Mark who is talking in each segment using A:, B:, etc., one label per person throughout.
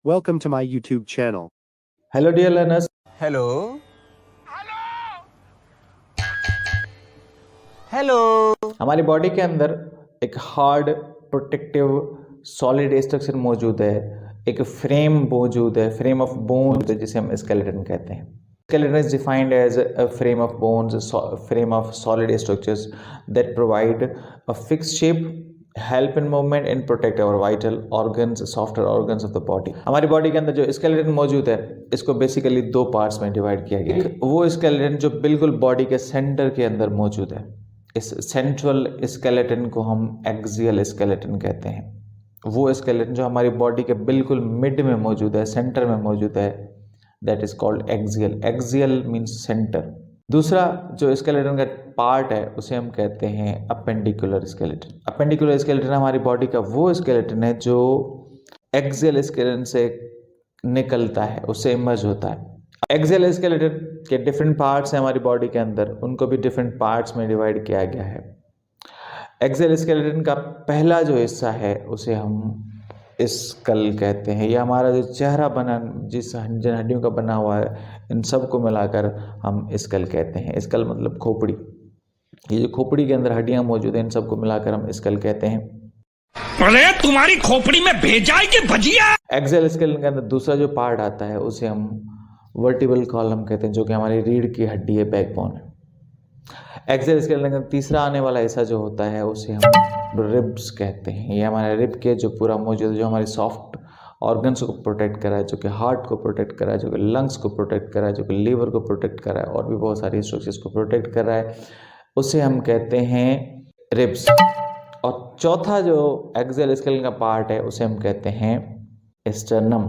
A: Welcome to my YouTube channel.
B: Hello dear learners.
C: Hello hello
B: हमारी body के अंदर एक हार्ड प्रोटेक्टिव सॉलिड स्ट्रक्चर मौजूद है, एक फ्रेम मौजूद है, फ्रेम ऑफ बोन्स जिसे हम स्केलेटन कहते हैं। Skeleton is defined as a frame of bones, frame of solid structures that provide a fixed shape, help in movement and protect our vital organs, software organs of the body. हमारी body के अंदर जो skeleton मौजूद है इसको basically दो parts में divide किया गया है। वो स्केलेटन जो बिल्कुल बॉडी के सेंटर के अंदर मौजूद है, इस सेंट्रल स्केलेटन को हम एक्सियल स्केलेटन कहते हैं। वो स्केलेटन जो हमारी बॉडी के बिल्कुल मिड में मौजूद है, सेंटर में मौजूद है, that is called axial. Axial means centre. दूसरा जो स्केलेटन का पार्ट है उसे हम कहते हैं अपेंडिकुलर स्केलेटन। अपेंडिकुलर स्केलेटन हमारी बॉडी का वो स्केलेटन है जो एक्सियल स्केलेटन से निकलता है, उससे इमर्ज होता है। एक्सियल स्केलेटन के डिफरेंट पार्ट्स हैं हमारी बॉडी के अंदर, उनको भी डिफरेंट पार्ट्स में डिवाइड किया गया है। एक्सियल स्केलेटन का पहला जो हिस्सा है उसे हम स्कल कहते हैं। यह हमारा जो चेहरा बना, जिन हड्डियों का बना हुआ है, इन सब को मिलाकर हम स्कल कहते हैं। स्कल मतलब खोपड़ी। ये जो खोपड़ी के अंदर हड्डियां मौजूद हैं इन सबको मिलाकर हम स्कल कहते हैं।
C: अरे तुम्हारी खोपड़ी में भेजा है कि भजिया?
B: एक्सियल स्केलेटन के अंदर दूसरा जो पार्ट आता है उसे हम वर्टिब्रल कॉलम कहते हैं, जो कि हमारी रीढ़ की हड्डी है, बैकबोन है। एक्सियल स्केलेटन का तीसरा आने वाला हिस्सा जो होता है उसे हम रिब्स कहते हैं। ये हमारे रिब के जो पूरा मौजूद है, जो हमारी सॉफ्ट ऑर्गन्स को प्रोटेक्ट करा है, जो कि हार्ट को प्रोटेक्ट करा है, जो कि लंग्स को प्रोटेक्ट करा है, जो कि लीवर को प्रोटेक्ट करा है और भी बहुत सारी स्ट्रक्चर्स को प्रोटेक्ट कर रहा है, उसे हम कहते हैं रिब्स। और चौथा जो एक्सियल स्केलेटन का पार्ट है उसे हम कहते हैं स्टर्नम।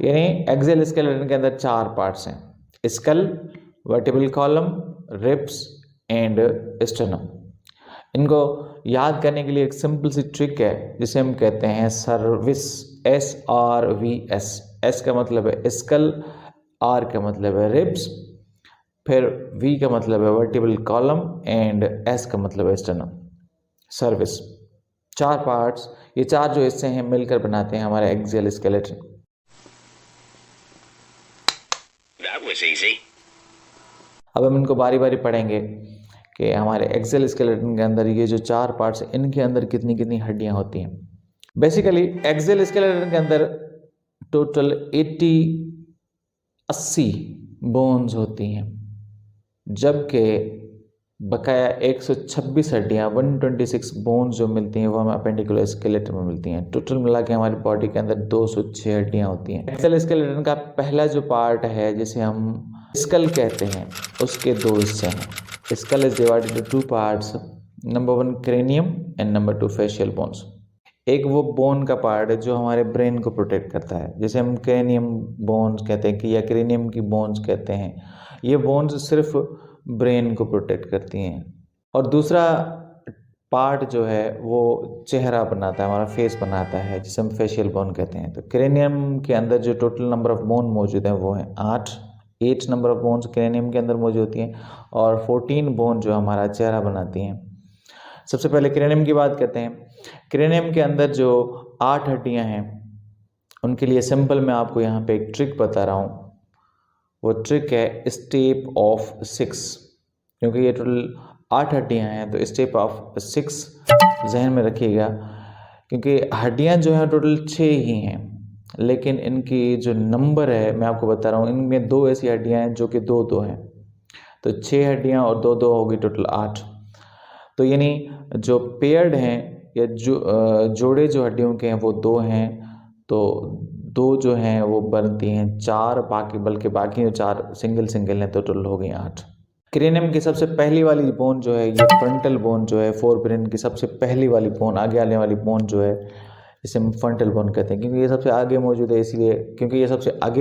B: यानी एक्सियल स्केलेटन के अंदर चार पार्ट्स हैं: skull, vertebral column, ribs and sternum. इनको याद करने के लिए एक सिंपल सी ट्रिक है जिसे हम कहते हैं सर्विस। SRVS। S का मतलब है स्कल, R का मतलब है रिब्स, फिर V का मतलब है वर्टिब्रल कॉलम एंड S का मतलब है स्टर्नम। सर्विस। चार पार्ट्स, ये चार जो हिस्से हैं मिलकर बनाते हैं हमारा axial skeleton.
C: That was easy.
B: अब हम इनको बारी बारी पढ़ेंगे कि हमारे एक्सियल स्केलेटन के अंदर ये जो चार पार्ट्स हैं इनके अंदर कितनी कितनी हड्डियां होती हैं। बेसिकली एक्सियल स्केलेटन के अंदर टोटल 80 बोन्स होती हैं, जबकि बकाया 126 हड्डियां, 126 बोन्स जो मिलती हैं वो हमें अपेंडिकुलर स्केलेटन में मिलती हैं। टोटल मिला के हमारी बॉडी के अंदर 206 हड्डियां होती हैं। एक्सियल स्केलेटन का पहला जो पार्ट है जिसे हम स्कल कहते हैं उसके दो हिस्से हैं। Skull is divided into two parts, number 1 cranium and number 2 facial bones. एक वो बोन का पार्ट है जो हमारे ब्रेन को प्रोटेक्ट करता है, जिसे हम क्रेनियम बोन्स कहते हैं कि या क्रेनियम की बोन्स कहते हैं। ये बोन्स सिर्फ ब्रेन को प्रोटेक्ट करती हैं। और दूसरा पार्ट जो है वो चेहरा बनाता है, हमारा फेस बनाता है, जिसे हम फेशियल बोन कहते हैं। तो क्रेनियम के अंदर जो टोटल नंबर ऑफ बोन मौजूद हैं वो हैं 8 नंबर ऑफ बोन्स क्रेनियम के अंदर मौजूद होती हैं और 14 बोन जो हमारा चेहरा बनाती हैं। सबसे पहले क्रेनियम की बात करते हैं। क्रेनियम के अंदर जो 8 हड्डियां हैं उनके लिए सिंपल मैं आपको यहाँ पे एक ट्रिक बता रहा हूँ। वो ट्रिक है स्टेप ऑफ 6। क्योंकि ये टोटल 8 हड्डियां हैं तो स्टेप ऑफ 6 जहन में रखिएगा, क्योंकि हड्डियां जो हैं टोटल 6 ही हैं, लेकिन इनकी जो नंबर है मैं आपको बता रहा हूँ, इनमें 2 ऐसी हड्डियां हैं जो कि 2-2 हैं। तो 6 हड्डियां और 2-2 होगी टोटल 8। तो यानी जो पेयर्ड हैं या जो जोड़े जो हड्डियों के हैं वो 2 हैं, तो 2 जो हैं वो बनती हैं 4, बल्कि बाकी जो 4 सिंगल हैं तो टोटल हो गई 8। क्रेनियम की सबसे पहली वाली बोन जो है, ये फ्रंटल बोन जो है, फोर ब्रेन की सबसे पहली वाली बोन, आगे आने वाली बोन जो है, इसे हम फ्रंटल बोन कहते हैं। क्योंकि ये सबसे आगे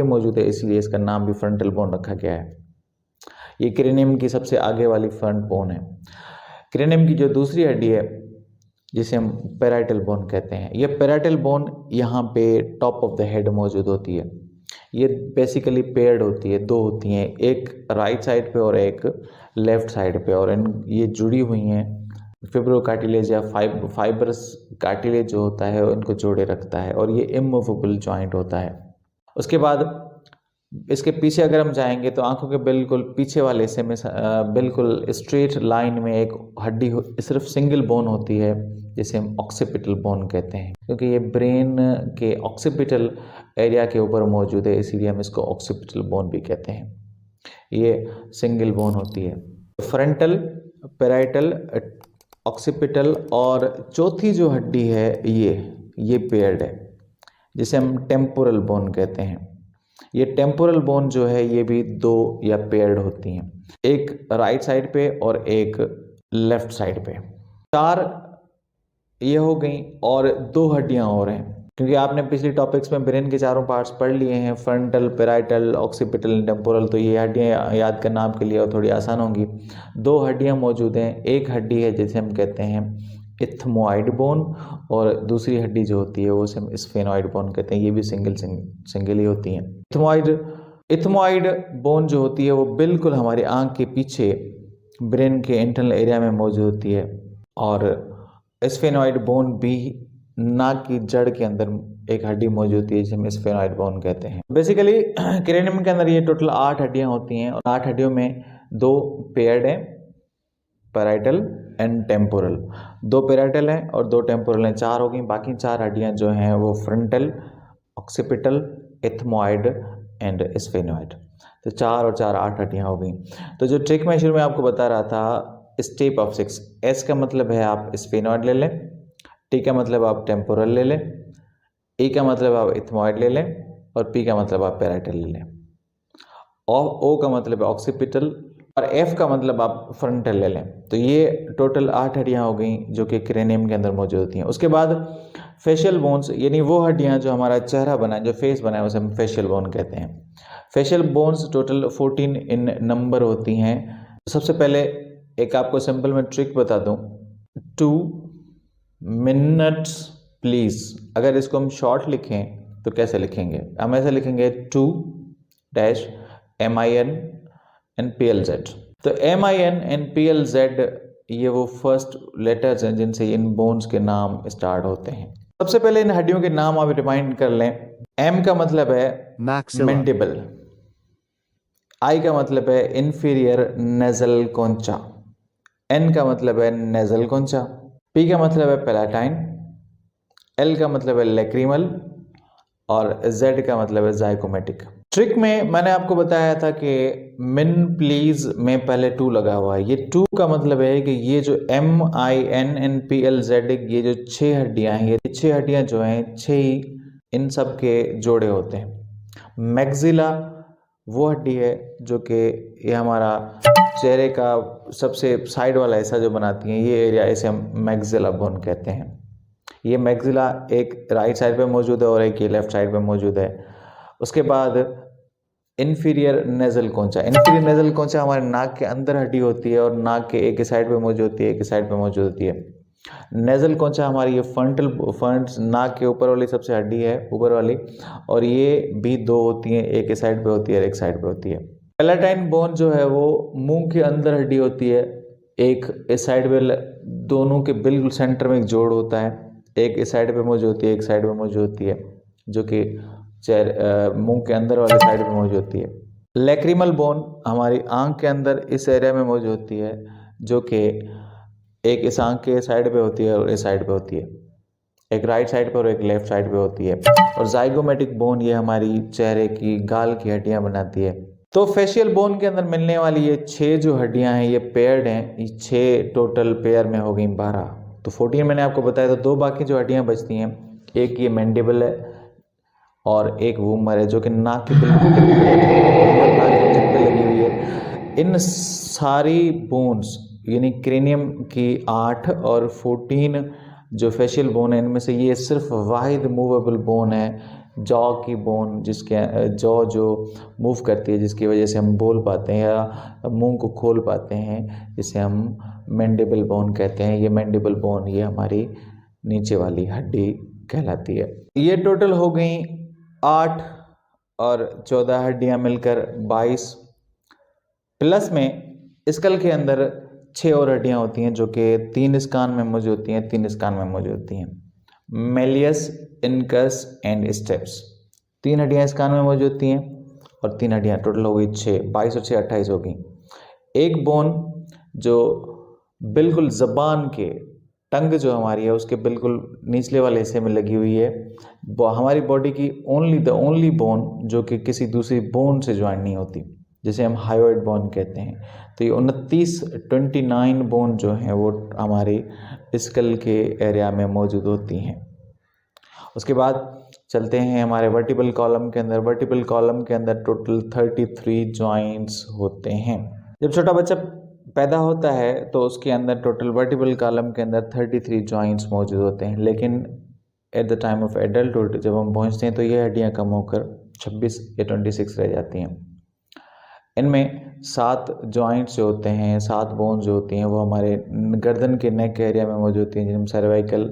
B: मौजूद है इसलिए इसका नाम भी फ्रंटल बोन रखा गया है। ये क्रेनियम की सबसे आगे वाली फ्रंट बोन है। क्रेनियम की जो दूसरी हड्डी है जिसे हम पैराइटल बोन कहते हैं, ये पैराइटल बोन यहाँ पे टॉप ऑफ द हेड मौजूद होती है। ये बेसिकली पेयर्ड होती है, 2 होती हैं, एक राइट साइड पे और एक लेफ्ट साइड पे, और ये जुड़ी हुई हैं। फिब्रो कार्टिलेज या फाइब्रस कार्टिलेज जो होता है इनको जोड़े रखता है, और ये इमूवेबल जॉइंट होता है। उसके बाद इसके पीछे अगर हम जाएंगे तो आंखों के बिल्कुल पीछे वाले हिस्से में बिल्कुल स्ट्रेट लाइन में एक हड्डी सिर्फ सिंगल बोन होती है, जिसे हम ऑक्सीपिटल बोन कहते हैं, क्योंकि ये ब्रेन के ऑक्सीपिटल एरिया के ऊपर मौजूद है, इसीलिए हम इसको ऑक्सीपिटल बोन भी कहते हैं। ये सिंगल बोन होती है। फ्रंटल, पैराइटल, ऑक्सीपिटल और चौथी जो हड्डी है ये पेयर्ड है, जिसे हम टेम्पोरल बोन कहते हैं। ये टेम्पोरल बोन जो है ये भी दो या पेयर्ड होती हैं, एक राइट साइड पे और एक लेफ्ट साइड पे। 4 ये हो गई और 2 हड्डियां और हैं, क्योंकि आपने पिछले टॉपिक्स में ब्रेन के चारों पार्ट्स पढ़ लिए हैं, फ्रंटल, पैराइटल, ऑक्सीपिटल, टेम्पोरल, तो ये हड्डियां याद करना आपके लिए और थोड़ी आसान होंगी। 2 हड्डियां मौजूद हैं, एक हड्डी है जिसे हम कहते हैं इथमोइड बोन और दूसरी हड्डी जो होती है वो से हम स्फेनॉइड बोन कहते हैं। ये भी सिंगल ही होती हैं। इथमोइड बोन जो होती है वो बिल्कुल हमारी आंख के पीछे ब्रेन के इंटरनल एरिया में मौजूद होती है, और स्फेनॉइड बोन भी नाक की जड़ के अंदर एक हड्डी मौजूद होती है जिसे हम स्फेनॉइड बोन कहते हैं। बेसिकली क्रेनियम के अंदर ये टोटल 8 हड्डियां होती हैं और 8 हड्डियों में 2 पेयर्ड हैं, पैराइटल एंड टेम्पोरल। 2 पैराइटल हैं और 2 टेम्पोरल हैं, 4 हो गई। बाकी 4 हड्डियां जो हैं वो frontal, occipital, ethmoid and sphenoid. तो 4 और 4 8 हड्डियां हो गई। तो जो ट्रिक मैं शुरू में आपको बता रहा था, स्टेप ऑफ 6, एस का मतलब है आप स्फेनॉइड ले लें, टी का मतलब आप टेम्पोरल ले लें, ई का मतलब आप इथमोइड ले लें और पी का मतलब आप पैराइटल ले लें, और ओ का मतलब है ऑक्सीपिटल और एफ का मतलब आप फ्रंटल ले लें। तो ये टोटल 8 हड्डियां हो गई जो कि क्रेनियम के अंदर मौजूद होती हैं। उसके बाद फेशियल बोन्स, यानी वो हड्डियां जो हमारा चेहरा बनाए, जो फेस बनाए, उसे हम फेशियल बोन कहते हैं। फेशियल बोन्स टोटल 14 इन नंबर होती हैं। सबसे पहले एक आपको सिंपल में ट्रिक बता दूं, 2 मिनट्स प्लीज। अगर इसको हम शॉर्ट लिखें तो कैसे लिखेंगे? हम ऐसे लिखेंगे 2-MIN एंड PLZ। तो MIN एंड PLZ ये वो फर्स्ट लेटर्स हैं जिनसे इन बोन्स के नाम स्टार्ट होते हैं। सबसे पहले इन हड्डियों के नाम आप रिमाइंड कर लें। M का मतलब है
A: maxilla,
B: मैंडिबल, I का मतलब है इंफीरियर नेजल कोंचा, N का मतलब है नेजल कोंचा, P का मतलब है पैलाटाइन, L का मतलब है लैक्रिमल और Z का मतलब है जाइगोमेटिक। ट्रिक में मैंने आपको बताया था कि मिन प्लीज में पहले 2 लगा हुआ है। ये 2 का मतलब है कि ये जो MIN एंड PLZ ये जो 6 हड्डियां हैं, ये 6 हड्डियां जो हैं 6 ही इन सब के जोड़े होते हैं। मैक्सिला वो हड्डी है जो कि ये हमारा चेहरे का सबसे साइड वाला हिस्सा जो बनाती है, ये एरिया, इसे हम मैक्सिला बोन कहते हैं। ये मैक्सिला एक राइट साइड पे मौजूद है और एक ये लेफ्ट साइड पे मौजूद है। उसके बाद इन्फीरियर नेजल कोंचा। इन्फीरियर नेजल कोंचा हमारे नाक के अंदर हड्डी होती है और नाक के एक साइड पे मौजूद होती है, एक साइड पे मौजूद होती है। नेजल कोंचा हमारी ये फ्रंट नाक के ऊपर वाली सबसे हड्डी है, ऊपर वाली, और ये भी 2 होती हैं, एक साइड पे होती है और एक साइड पे होती है। पैलाटाइन बोन जो है वो मुंह के अंदर हड्डी होती है, एक इस साइड पे, दोनों के बिल्कुल सेंटर में एक जोड़ होता है, एक इस साइड पे मौजूद होती है, एक साइड पे मौजूद होती है, जो कि मुंह के अंदर वाले साइड पे मौजूद होती है। लैक्रिमल बोन हमारी आंख के अंदर इस एरिया में मौजूद होती है, जो कि एक इस आंख के साइड पे होती है और इस साइड पे होती है, एक राइट साइड पे और एक लेफ्ट साइड पे होती है। और जाइगोमेटिक बोन ये हमारी चेहरे की गाल की हड्डियां बनाती है। तो फेशियल बोन के अंदर मिलने वाली ये 6 जो हड्डियां हैं ये पेयर्ड हैं। ये 6 टोटल पेयर में हो गई 12। तो 14 मैंने आपको बताया। तो 2 बाकी जो हड्डियां बचती हैं, एक ये मैंडिबल है और एक वूमर है जो कि नाक की बिल्कुल टिप पे लगी हुई है। इन सारी बोन्स यानी क्रेनियम की 8 और 14 जो फेशियल बोन है, इनमें से ये सिर्फ वाहिद मूवेबल बोन है, जॉ की बोन, जिसके जॉ जो मूव करती है, जिसकी वजह से हम बोल पाते हैं या मुंह को खोल पाते हैं, जिसे हम मैंडिबल बोन कहते हैं। ये मैंडिबल बोन ये हमारी नीचे वाली हड्डी कहलाती है। ये टोटल हो गई 8 और 14 हड्डियां मिलकर 22, प्लस में स्कल के अंदर 6 और हड्डियां होती हैं जो कि 3 स्कान में मौजूद होती हैं, 3 स्कान में मौजूद होती हैं, मेलियस, इनकस एंड स्टेप्स। 3 हड्डियाँ इस कान में मौजूद होती हैं और 3 हड्डियाँ, टोटल हो गई 6, 22 और 6 28 हो गई। एक बोन जो बिल्कुल ज़बान के टंग जो हमारी है उसके बिल्कुल निचले वाले हिस्से में लगी हुई है, वो हमारी बॉडी की ओनली बोन जो कि किसी दूसरी बोन से ज्वाइन नहीं होती, जिसे हम हायोइड बोन कहते हैं। तो ये 29 बोन जो हैं वो हमारे स्कल के एरिया में मौजूद होती हैं। उसके बाद चलते हैं हमारे वर्टिब्रल कॉलम के अंदर। वर्टिब्रल कॉलम के अंदर टोटल 33 जॉइंट्स होते हैं। जब छोटा बच्चा पैदा होता है तो उसके अंदर टोटल वर्टिब्रल कॉलम के अंदर 33 जॉइंट्स मौजूद होते हैं, लेकिन at the time of adulthood जब हम पहुंचते हैं तो ये हड्डियां कम होकर 26 या 26 रह जाती हैं। इनमें 7 जॉइंट्स जो होते हैं, 7 बोन्स जो होती हैं वो हमारे गर्दन के नेक एरिया में मौजूद होती हैं, जिन्हें हम सर्वाइकल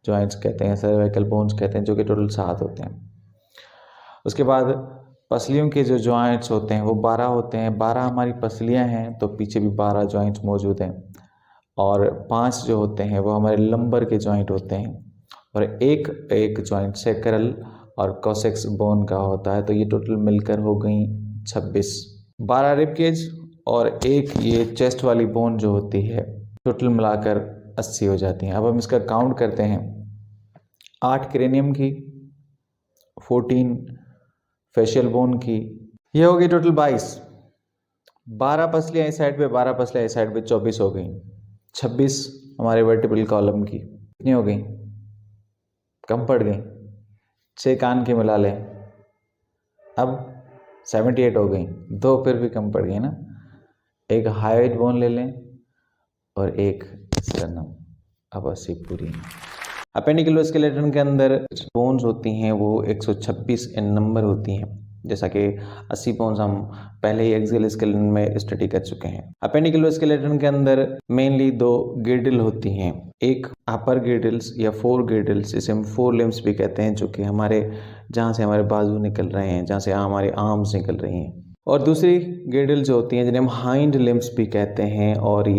B: जॉइंट्स कहते हैं, सर्वाइकल बोन्स कहते हैं, जो कि टोटल 7 होते हैं। उसके बाद पसलियों के जो जॉइंट्स होते हैं वो 12 होते हैं। 12 हमारी पसलियां हैं तो पीछे भी 12 जॉइंट्स मौजूद हैं, और 5 जो होते हैं वो हमारे लंबर के जॉइंट होते हैं, और एक जॉइंट सैक्रल और कॉसेक्स बोन का होता है। तो ये टोटल मिलकर हो गई 26। 12 रिब केज और एक ये चेस्ट वाली बोन जो होती है, टोटल मिलाकर 80 हो जाती हैं। अब हम इसका काउंट करते हैं। 8 क्रेनियम की, 14 फेशियल बोन की, ये हो गई टोटल 22। 12 पसलियाँ इस साइड पे, 12 पसलियाँ इस साइड पे, 24 हो गई। 26 हमारे वर्टिब्रल कॉलम की कितनी हो गई? कम पड़ गई। 6 कान के मिला लें, अब 78 हो गई। 2 फिर भी कम पड़ गई ना। एक हायोइड बोन ले लें और एक स्टर्नम, अब 80 पूरी। अपेंडिकुलोस्केलेटन के अंदर बोन्स होती हैं वो 126 इन नंबर होती हैं, जैसा कि 80 बोन्स हम पहले ही एक्सियल स्केलेटन में स्टडी कर चुके हैं। अपेंडिकुलोस्केलेटन के अंदर मेनली 2 गिर्डल होती हैं, एक अपर गिर्डल्स या 4 गिर्डल्स, जिसे हम 4 लिम्स भी कहते हैं, जो कि हमारे जहाँ से हमारे बाजू निकल रहे हैं, जहाँ से हमारे आर्म्स निकल रही हैं, और दूसरी गिर्डल जो होती हैं जिन्हें हम हाइंड लिम्स भी कहते हैं, और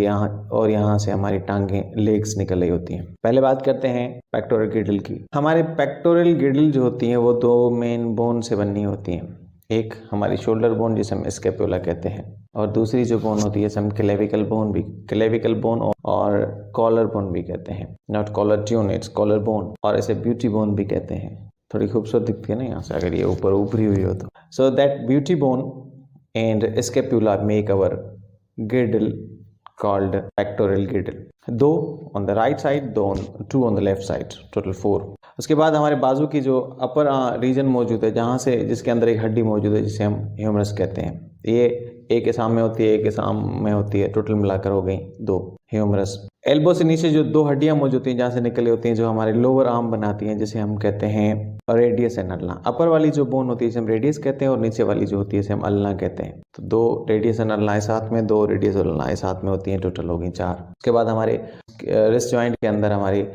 B: यहाँ से हमारी टांगें, लेग्स निकल रही होती हैं। पहले बात करते हैं पेक्टोरल गिर्डल की। हमारे पेक्टोरल गिर्डल जो होती हैं वो 2 मेन बोन से बनी होती हैं। एक हमारी शोल्डर बोन जिसे हम स्कैपुला कहते हैं, और दूसरी जो बोन होती है हम क्लेविकल बोन और कॉलर बोन भी कहते हैं। Not collar tune, it's collar bone, और इसे ब्यूटी बोन भी कहते हैं। थोड़ी खूबसूरत दिखती है ना यहाँ से, अगर ये ऊपर उभरी हुई हो तो। So that beauty bone and scapula make our girdle called pectoral girdle. 2 on the right side, 2 on the left side, total 4. उसके बाद हमारे बाजू की जो अपर रीजन मौजूद है, जहाँ से जिसके अंदर एक हड्डी मौजूद है जिसे हम ह्यूमरस कहते हैं, ये एक के सामने होती है, एक के सामने होती है, टोटल मिलाकर हो गई 2 ह्यूमरस। एल्बो से नीचे जो 2 हड्डियां मौजूद होती हैं जहाँ से निकली होती हैं, जो हमारे लोअर आर्म बनाती हैं, जिसे हम कहते हैं रेडियस एंड अल्ना। अपर वाली जो बोन होती है इसे हम रेडियस कहते हैं, और नीचे वाली जो होती है इसे हम अल्ना कहते हैं। तो 2 रेडियस एंड अल्नाएं साथ में, 2 रेडियस और अल्नाएं साथ में होती हैं, टोटल हो गई 4। उसके बाद हमारे रिस्ट जॉइंट के अंदर हमारी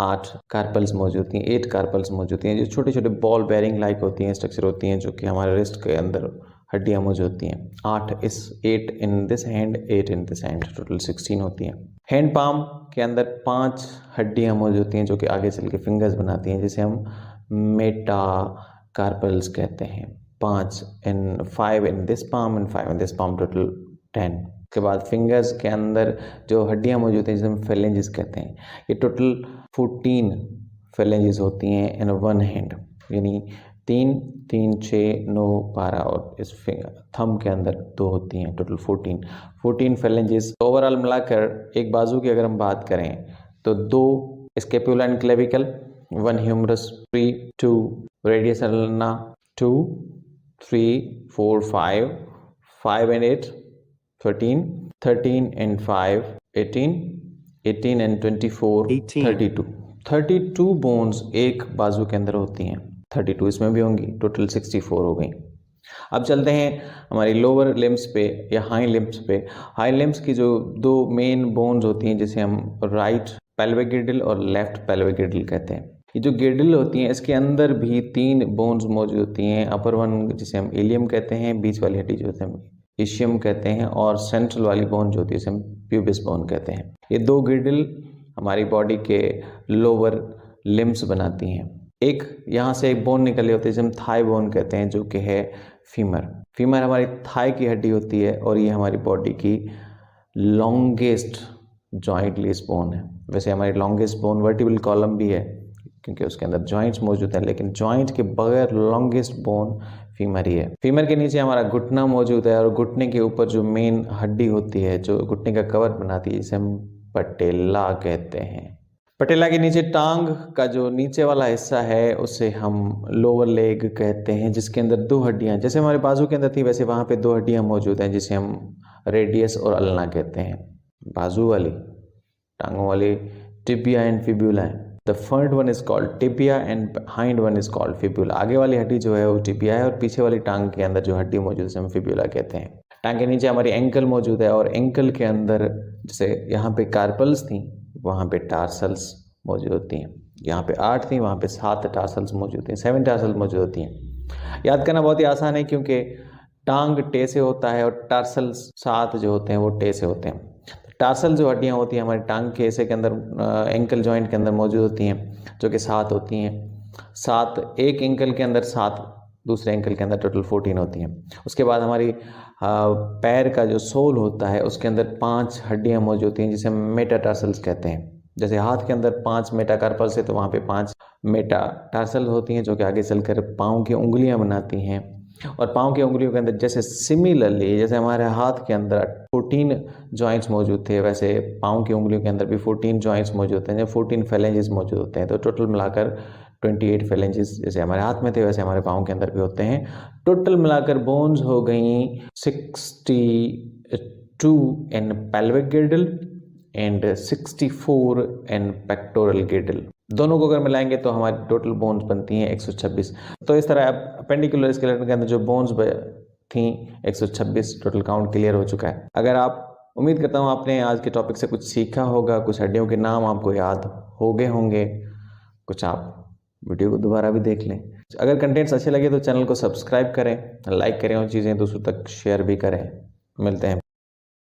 B: 8 कार्पल्स मौजूद होती हैं, 8 कार्पल्स मौजूद होती हैं, जो छोटे छोटे बॉल बेरिंग लाइक होती हैं, स्ट्रक्चर होती हैं, जो कि हमारे रिस्ट के अंदर हड्डियां मौजूद होती हैं। 8 in this hand, 8 in this hand, total 16 होती हैं। हैंड पाम के अंदर 5 हड्डियां मौजूद होती हैं, जो कि आगे चल के फिंगर्स बनाती हैं, जिसे हम मेटा कार्पल्स कहते हैं। 5 in this palm and 5 in this palm, total 10। के बाद फिंगर्स के अंदर जो हड्डियां मौजूद हैं जिसे हम फेलेंजेस कहते हैं, ये टोटल 14 फेलेंजेस होती हैं इन 1 हैंड, यानी 3, 3, 6, 9, 12, और इस थंब के अंदर 2 होती हैं, टोटल 14 फेलेंजेस। ओवरऑल मिलाकर एक बाजू की अगर हम बात करें तो 2 scapula and clavicle, 1 humerus, 3, 2 radius ulna, 2, 3, 4, 5 and 8, 13 and 5, 18 and 24,
A: 18.
B: 32 bones एक बाजू के अंदर होती हैं, 32 इसमें भी होंगी, टोटल 64 हो गई। अब चलते हैं हमारी लोअर लिम्स पे या हाई लिम्स पे। हाई लिम्स की जो 2 मेन बोन्स होती हैं, जिसे हम राइट पेल्विक गिर्डल और लेफ्ट पेल्विक गिर्डल कहते हैं। ये जो गिर्डल होती हैं इसके अंदर भी 3 बोन्स मौजूद होती हैं। अपर वन जिसे हम इलियम कहते हैं, बीच वाली हड्डी जो होती है हम इशियम कहते हैं, और सेंट्रल वाली बोन जो होती है इसे हम प्यूबिस बोन कहते हैं। ये 2 गिर्डल हमारी बॉडी के लोअर लिम्स बनाती हैं। एक यहाँ से एक बोन निकली होती है जिसे हम थाई बोन कहते हैं, जो कि है फीमर। फीमर हमारी थाई की हड्डी होती है और ये हमारी बॉडी की लॉन्गेस्ट जॉइंटलेस बोन है। वैसे हमारी लॉन्गेस्ट बोन वर्टिब्रल कॉलम भी है क्योंकि उसके अंदर जॉइंट्स मौजूद हैं, लेकिन जॉइंट के बगैर लॉन्गेस्ट बोन फीमर ही है। फीमर के नीचे हमारा घुटना मौजूद है और घुटने के ऊपर जो मेन हड्डी होती है जो घुटने का कवर बनाती है, जिसे हम पटेला कहते हैं। पटेला के नीचे टांग का जो नीचे वाला हिस्सा है उसे हम लोअर लेग कहते हैं, जिसके अंदर दो हड्डियां, जैसे हमारे बाजू के अंदर थी वैसे वहाँ पे दो हड्डियां मौजूद हैं जिसे हम रेडियस और अल्ना कहते हैं। बाजू वाली टांगों वाली टिबिया एंड फिब्यूला है। The front one is called tibia and hind one is called fibula. आगे वाली हड्डी जो है वो टिबिया है और पीछे वाली टांग के अंदर जो हड्डी मौजूद है हम फिब्यूला कहते हैं। टांग के नीचे हमारी एंकल मौजूद है और एंकल के अंदर जैसे यहाँ पे कार्पल्स थी वहाँ पे टार्सल्स मौजूद होती हैं। यहाँ पे 8 थी, वहाँ पे 7 टार्सल्स मौजूद हैं, 7 टार्सल्स मौजूद होती हैं। याद करना बहुत ही आसान है क्योंकि टांग टे से होता है और टार्सल्स 7 जो होते हैं वो टे से होते हैं। टार्सल जो हड्डियाँ होती हैं हमारे टांग के हिस्से के अंदर एंकल जॉइंट के अंदर मौजूद होती हैं, जो कि 7 होती हैं। 7 एक एंकल के अंदर, 7 दूसरे एंकल के अंदर, टोटल 14 होती हैं। उसके बाद हमारी पैर का जो सोल होता है उसके अंदर 5 हड्डियाँ मौजूद होती हैं जिसे हम मेटाटार्सल्स कहते हैं। जैसे हाथ के अंदर 5 मेटाकार्पल्स है तो वहाँ पे 5 मेटाटार्सल होती हैं जो कि आगे चलकर पाँव की उंगलियाँ बनाती हैं। और पाँव की उंगलियों के अंदर जैसे सिमिलरली जैसे हमारे हाथ के अंदर 14 जॉइंट्स मौजूद थे, वैसे पाँव की उंगलियों के अंदर भी 14 जॉइंट्स मौजूद हैं, 14 फेलेंजेस मौजूद होते हैं। तो टोटल मिलाकर 28 फेलेंजेस जैसे हमारे हाथ में थे वैसे हमारे पाँव के अंदर भी होते हैं। टोटल मिलाकर बोन्स हो गई 62 in pelvic girdle and 64 in pectoral girdle. दोनों को अगर मिलाएंगे तो हमारी टोटल बोन्स बनती हैं 126। तो इस तरह अपेंडिकुलर स्केलेटन के अंदर जो बोन्स थी 126 टोटल काउंट क्लियर हो चुका है। अगर आप उम्मीद करता हूँ आपने आज के टॉपिक से कुछ सीखा होगा, कुछ हड्डियों के नाम आपको याद हो गए होंगे, कुछ आप वीडियो को दोबारा भी देख लें। अगर कंटेंट्स अच्छे लगे तो चैनल को सब्सक्राइब करें, लाइक करें और चीज़ें दूसरों तक शेयर भी करें। मिलते हैं।